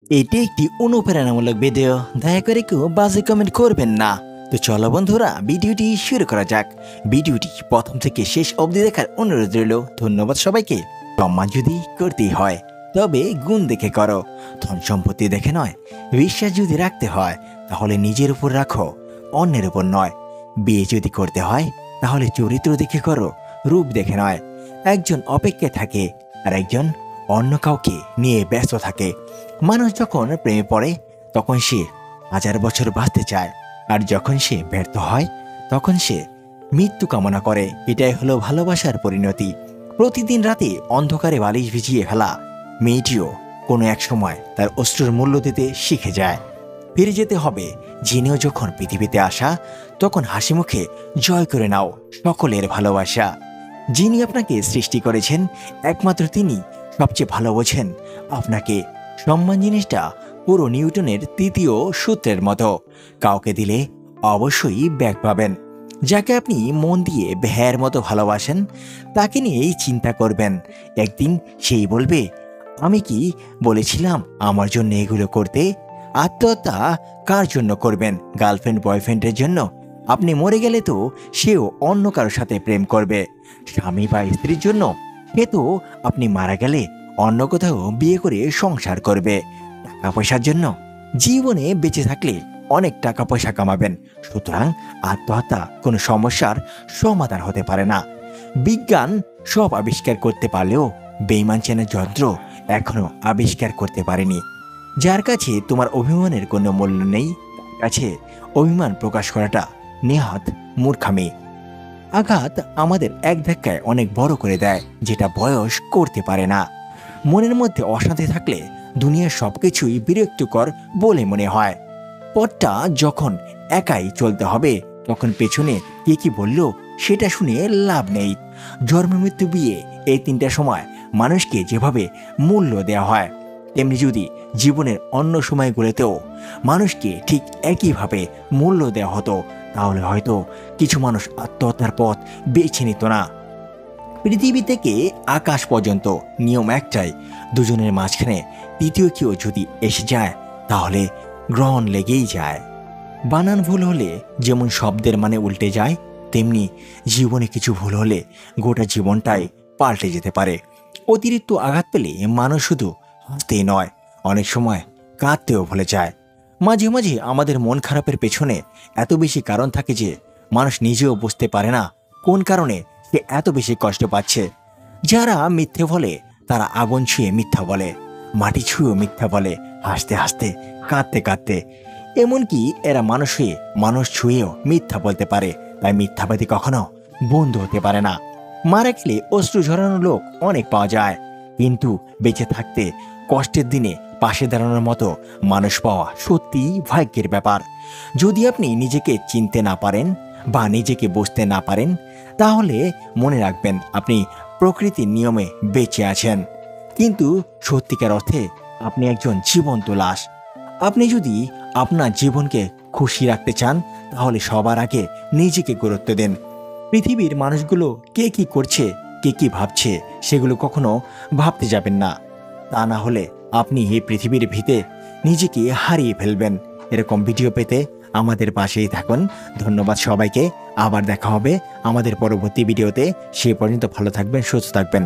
এটি একটি অনুপ্রেরণামূলক ভিডিও, দয়া করে কেউ বাজে কমেন্ট করবেন না। তো চলো বন্ধুরা, ভিডিওটি শুরু করা যাক। ভিডিওটি প্রথম থেকে শেষ অবধি দেখার অনুরোধ রইল। ধন্যবাদ সবাইকে। সম্মান যদি করতেই হয় তবে গুণ দেখে করো, ধন সম্পত্তি দেখে নয়। বিশ্বাস যদি রাখতে হয় তাহলে নিজের উপর রাখো, অন্যের উপর নয়। বিয়ে যদি করতে হয় তাহলে চরিত্র দেখে করো, রূপ দেখে নয়। একজন অপেক্ষায় থাকে আর একজন অন্য কাউকে নিয়ে ব্যস্ত থাকে। মানুষ যখন প্রেমে পড়ে তখন সে 1000 বছর বাঁচতে চায়, আর যখন সে ব্যর্থ হয় তখন সে মৃত্যু কামনা করে। এটাই হলো ভালোবাসার পরিণতি। প্রতিদিন রাতে অন্ধকারে বালিশ ভিজিয়ে ফেলা মেয়েটিও কোনো এক সময় তার অশ্রুর মূল্য দিতে শিখে যায়। ফিরে যেতে হবে জেনেও যখন পৃথিবীতে আসা, তখন হাসি মুখে জয় করে নাও সকলের ভালোবাসা। যিনি আপনাকে সৃষ্টি করেছেন একমাত্র তিনি সবচেয়ে ভালো বোঝেন আপনাকে। সম্মান জিনিসটা পুরো নিউটনের তৃতীয় সূত্রের মতো, কাউকে দিলে অবশ্যই ব্যাক পাবেন। যাকে আপনি মন দিয়ে ভ্যার মতো ভালোবাসেন তাকে নিয়েই চিন্তা করবেন। একদিন সেই বলবে, আমি কি বলেছিলাম আমার জন্য এগুলো করতে? আত্মহত্যা কার জন্য করবেন? গার্লফ্রেন্ড বয়ফ্রেন্ডের জন্য? আপনি মরে গেলে তো সেও অন্য কারোর সাথে প্রেম করবে। স্বামী বা স্ত্রীর জন্য? সে তো আপনি মারা গেলে অন্য কোথাও বিয়ে করে সংসার করবে। টাকা পয়সার জন্য? জীবনে বেঁচে থাকলে অনেক টাকা পয়সা কামাবেন, সুতরাং আত্মহত্যা কোনো সমস্যার সমাধান হতে পারে না। বিজ্ঞান সব আবিষ্কার করতে পারলেও বেইমান চেনার যন্ত্র এখনো আবিষ্কার করতে পারেনি। যার কাছে তোমার অভিমানের কোনো মূল্য নেই তার কাছে অভিমান প্রকাশ করাটা নেহাত মূর্খামি। আঘাত আমাদের এক ধাক্কায় অনেক বড় করে দেয়, যেটা বয়স করতে পারে না। মনের মধ্যে অশান্তি থাকলে দুনিয়ার সবকিছুই বিরক্তিকর বলে মনে হয়। পথটা যখন একাই চলতে হবে তখন পেছনে কে কি বলল সেটা শুনে লাভ নেই। জন্ম মৃত্যু বিয়ে এই 3টা সময় মানুষকে যেভাবে মূল্য দেওয়া হয়, তেমনি যদি জীবনের অন্য সময়গুলোতেও মানুষকে ঠিক একইভাবে মূল্য দেওয়া হতো তাহলে হয়তো কিছু মানুষ আত্মহত্যার পথ বেছে নিত না। পৃথিবী থেকে আকাশ পর্যন্ত নিয়ম একটাই, দুজনের মাঝখানে তৃতীয় কেউ যদি এসে যায় তাহলে গ্রহণ লেগেই যায়। বানান ভুল হলে যেমন শব্দের মানে উল্টে যায়, তেমনি জীবনে কিছু ভুল হলে গোটা জীবনটাই পাল্টে যেতে পারে। অতিরিক্ত আঘাত পেলে মানুষ শুধু হাসতেই নয়, অনেক সময় কাঁদতেও ভুলে যায়। মাঝে মাঝে আমাদের মন খারাপের পেছনে এত বেশি কারণ থাকে যে মানুষ নিজেও বুঝতে পারে না কোন কারণে সে এত বেশি কষ্ট পাচ্ছে। যারা মিথ্যে বলে তারা আগুন ছুঁয়ে মিথ্যা বলে, মাটি ছুঁয়েও মিথ্যা বলে, হাসতে হাসতে, কাঁদতে কাঁদতে। এমনকি এরা মানুষ হয়ে মানুষ ছুঁয়েও মিথ্যা বলতে পারে। তাই মিথ্যাবাদী কখনো বন্ধু হতে পারে না। মারা গেলে অশ্রু ঝরানো লোক অনেক পাওয়া যায়, কিন্তু বেঁচে থাকতে কষ্টের দিনে পাশে দাঁড়ানোর মতো মানুষ পাওয়া সত্যিই ভাগ্যের ব্যাপার। যদি আপনি নিজেকে চিনতে না পারেন বা নিজেকে বুঝতে না পারেন তাহলে মনে রাখবেন আপনি প্রকৃতির নিয়মে বেঁচে আছেন, কিন্তু সত্যিকার অর্থে আপনি একজন জীবন্ত লাশ। আপনি যদি আপনার জীবনকে খুশি রাখতে চান তাহলে সবার আগে নিজেকে গুরুত্ব দেন। পৃথিবীর মানুষগুলো কে কি করছে, কে কি ভাবছে সেগুলো কখনো ভাবতে যাবেন না। তা না হলে আপনি এই পৃথিবীর ভিতে নিজেকে হারিয়ে ফেলবেন। এরকম ভিডিও পেতে আমাদের পাশেই থাকুন। ধন্যবাদ সবাইকে। আবার দেখা হবে আমাদের পরবর্তী ভিডিওতে। সে পর্যন্ত ভালো থাকবেন, সুস্থ থাকবেন।